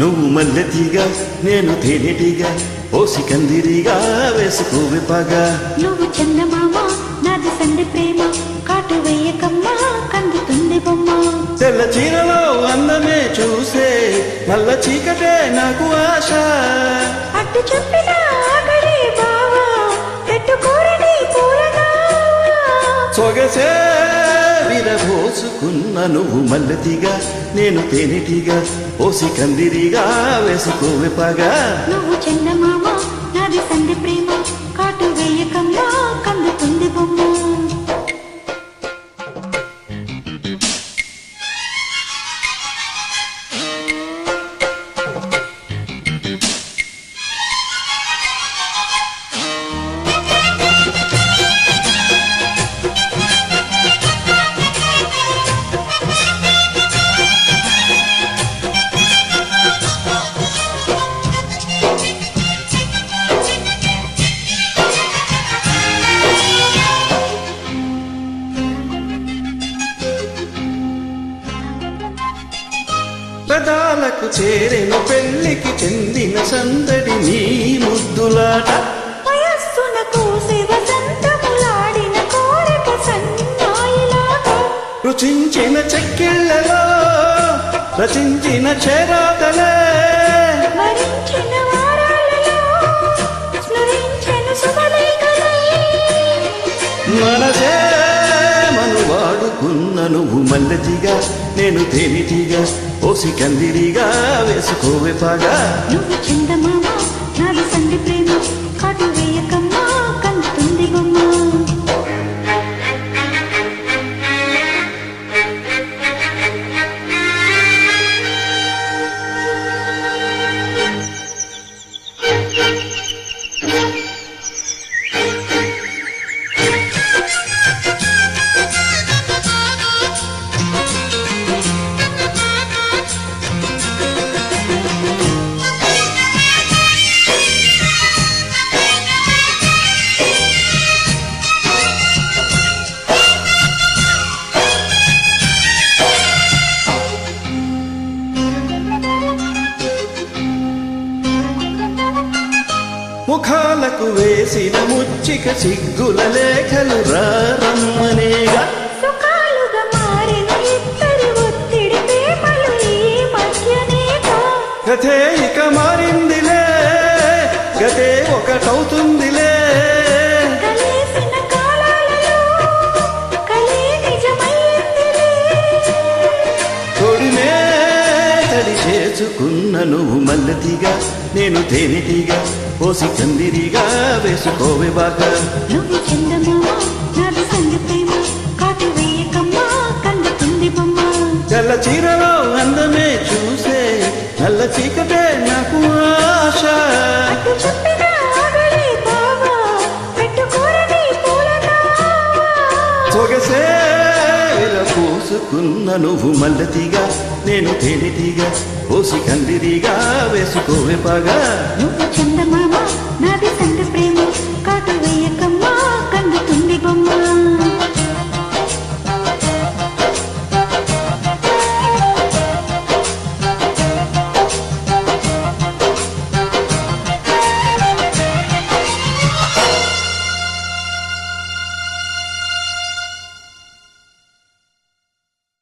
నువ్వు మల్లెతీగా నేను తేనెటీగా ఓసి కందిరిగా వేసుకోవే పగా నువ్వు చందమామ నాది సండి ప్రేమ కాటు వేయకమ్మా కందుతుంది బొమ్మ తెల్ల చీరలో అందమే చూసే నల్ల చీకటే నాకు ఆశ అట్టు చెప్పిన ఆగడే బావా పెట్టుకోరని పూలగా సొగసే విరబోసుకున్న నువ్వు మల్లెతీగా నేను తేనెటీగా ఓసి కందిరిగా వేసుకోవే పగా నువ్వు చందమామ నాది సండి ప్రేమ కాటు వేయకమ్మా కందుతుంది బొమ్మ పెదాలకు చేరెను పెళ్లికి చెందిన సందడి నీ ముద్దులాట వయస్సున కోసి వసంతములాడిన కోరిక సన్నాయిలాగా రుచించిన చెక్కిళ్ళలో రచించిన చేరాతలే వరించిన వారాలలో స్మరించిన శుభలేఖలే మనసే మనువాడుకున్న నువ్వు మల్లెతీగా నేను తేనెటీగా ఓసి కందిరిగా వేసుకోవే పగా నువ్వు చందమామ నాది సండి ప్రేమ కాటు వేయకమ్మా కందుతుంది బొమ్మ ముఖాలకు వేసిన ముచ్చిక సిగ్గుల లేఖలు రమ్మనేగా సుఖాలుగా మారిన ఇద్దరి ఒత్తిడి ప్రేమలు ఈ మధ్యనేగా గతే ఇక మారిందిలే గతే ఒకటవుతుందిలే కలిసిన కాలాలలో కలే నిజమయ్యిందిలే తొడిమే తడి చేసుకున్న నువ్వు మల్లెతీగా నేను తేనెటీగా ఓసి కందిరిగా వేసుకోవే బాగా నువ్వు చందమామ నాది సండి ప్రేమ కాటు వేయకమ్మా కందుతుంది బొమ్మ తెల్ల చీరలో అందమే చూసే నల్ల చీకటే నాకు ఆశ అట్టు చెప్పిన ఆగడే బావా పెట్టుకోరని పూలగా సొగసే పూసుకున్న నువ్వు మల్లెతీగా నేను తేనెటీగా ఓసి కందిరిగా వేసుకోవే పగా నువ్వు చందమామ